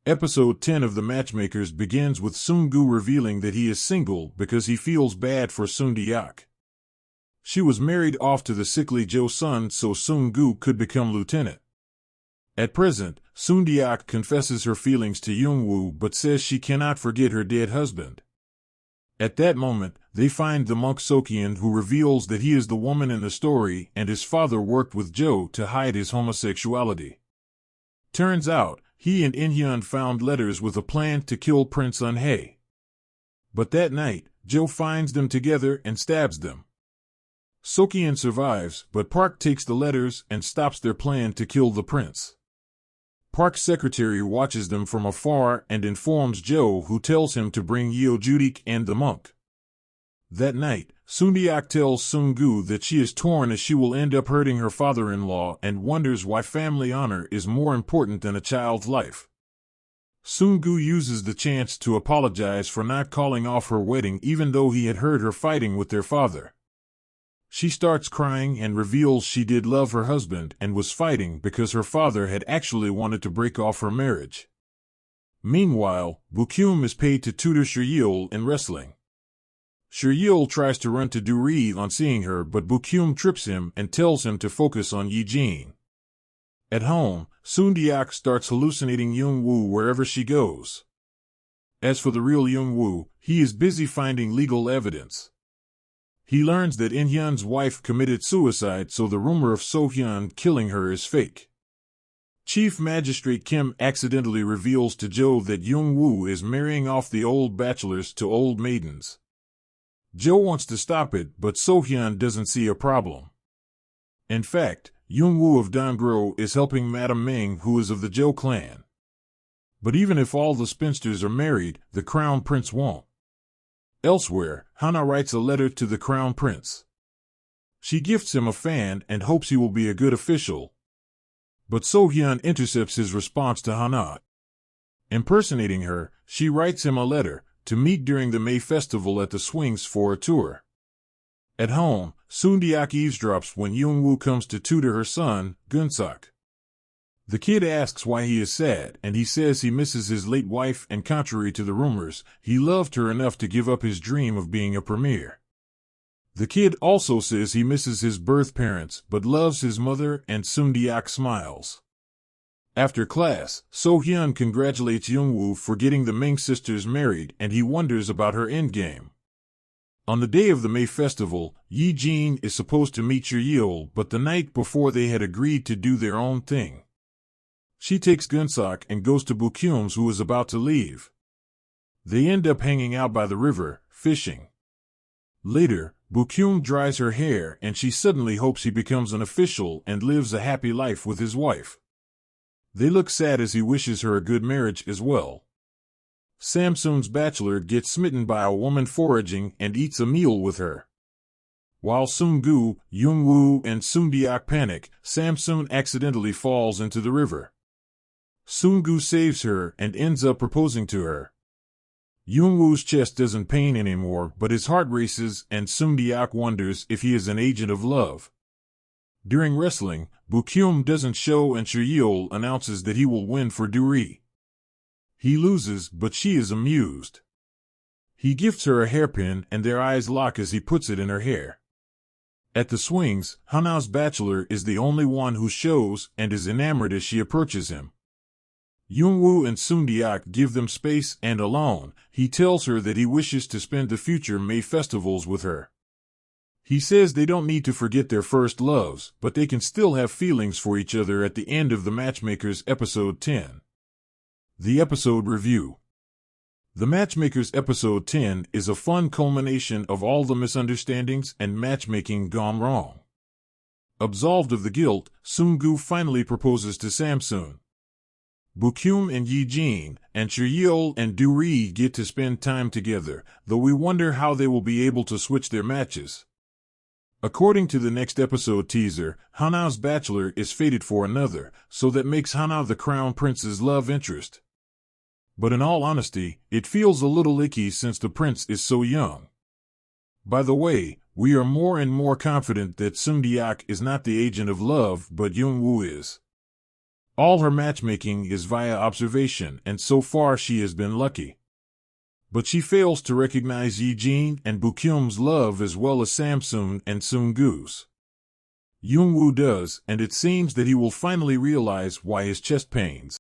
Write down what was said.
Episode 10 of The Matchmakers begins with Seung-gu revealing that he is single because he feels bad for Seung-deok. She was married off to the sickly Jo-sun so Seung-gu could become lieutenant. At present, Seung-deok confesses her feelings to Young-woo but says she cannot forget her dead husband. At that moment, they find the monk Sokyeon, who reveals that he is the woman in the story and his father worked with Jo to hide his homosexuality. Turns out, he and In-hyun found letters with a plan to kill Prince Un-hae. But that night, Jo finds them together and stabs them. Sokyeon survives, but Park takes the letters and stops their plan to kill the prince. Park's secretary watches them from afar and informs Jo, who tells him to bring Yeo-judik and the monk. That night, Seung-deok tells Seung-gu that she is torn as she will end up hurting her father-in-law and wonders why family honor is more important than a child's life. Seung-gu uses the chance to apologize for not calling off her wedding even though he had heard her fighting with their father. She starts crying and reveals she did love her husband and was fighting because her father had actually wanted to break off her marriage. Meanwhile, Baekhyun is paid to tutor Seo-yeol in wrestling. Seo-yeol tries to run to Do-ri on seeing her but Baekhyun trips him and tells him to focus on Yi-jin. At home, Seung-deok starts hallucinating Young-woo wherever she goes. As for the real Young-woo, he is busy finding legal evidence. He learns that In-hyun's wife committed suicide so the rumor of So-hyun killing her is fake. Chief Magistrate Kim accidentally reveals to Jo that Young-woo is marrying off the old bachelors to old maidens. Jo wants to stop it, but So-hyun doesn't see a problem. In fact, Young-woo of Dongro is helping Madam Ming, who is of the Jo clan. But even if all the spinsters are married, the crown prince won't. Elsewhere, Hana writes a letter to the crown prince. She gifts him a fan and hopes he will be a good official. But So-hyun intercepts his response to Hana. Impersonating her, she writes him a letter to meet during the May festival at the swings for a tour. At home, Seung-deok eavesdrops when Young-woo comes to tutor her son, Gun-sok. The kid asks why he is sad, and he says he misses his late wife and contrary to the rumors, he loved her enough to give up his dream of being a premier. The kid also says he misses his birth parents but loves his mother, and Seung-deok smiles. After class, So-hyun congratulates Young-woo for getting the Ming sisters married and he wonders about her endgame. On the day of the May festival, Yi-jin is supposed to meet Seo-yeol, but the night before they had agreed to do their own thing. She takes Gun-sok and goes to Baekhyun's, who is about to leave. They end up hanging out by the river, fishing. Later, Baekhyun dries her hair and she suddenly hopes he becomes an official and lives a happy life with his wife. They look sad as he wishes her a good marriage as well. Samsoon's bachelor gets smitten by a woman foraging and eats a meal with her. While Seung-gu, Young-woo, and Seung-deok panic, Samsoon accidentally falls into the river. Seung-gu saves her and ends up proposing to her. Young-woo's chest doesn't pain anymore, but his heart races and Seung-deok wonders if he is an agent of love. During wrestling, Baekhyun doesn't show and Seo-yeol announces that he will win for Do-ri. He loses, but she is amused. He gifts her a hairpin and their eyes lock as he puts it in her hair. At the swings, Hana's bachelor is the only one who shows and is enamored as she approaches him. Young-woo and Seung-deok give them space and alone. He tells her that he wishes to spend the future May festivals with her. He says they don't need to forget their first loves, but they can still have feelings for each other at the end of The Matchmakers episode 10. The episode review. The Matchmakers episode 10 is a fun culmination of all the misunderstandings and matchmaking gone wrong. Absolved of the guilt, Seung-gu finally proposes to Samsoon. Baekhyun and Yi-jin and Seo-yeol and Do-ri get to spend time together, though we wonder how they will be able to switch their matches. According to the next episode teaser, Hana's bachelor is fated for another, so that makes Hana the crown prince's love interest. But in all honesty, it feels a little icky since the prince is so young. By the way, we are more and more confident that Seung-deok is not the agent of love but Young-woo is. All her matchmaking is via observation, and so far she has been lucky. But she fails to recognize Yijin and Bukyum's love as well as Samsoon and Seunggu's. Youngwoo does, and it seems that he will finally realize why his chest pains.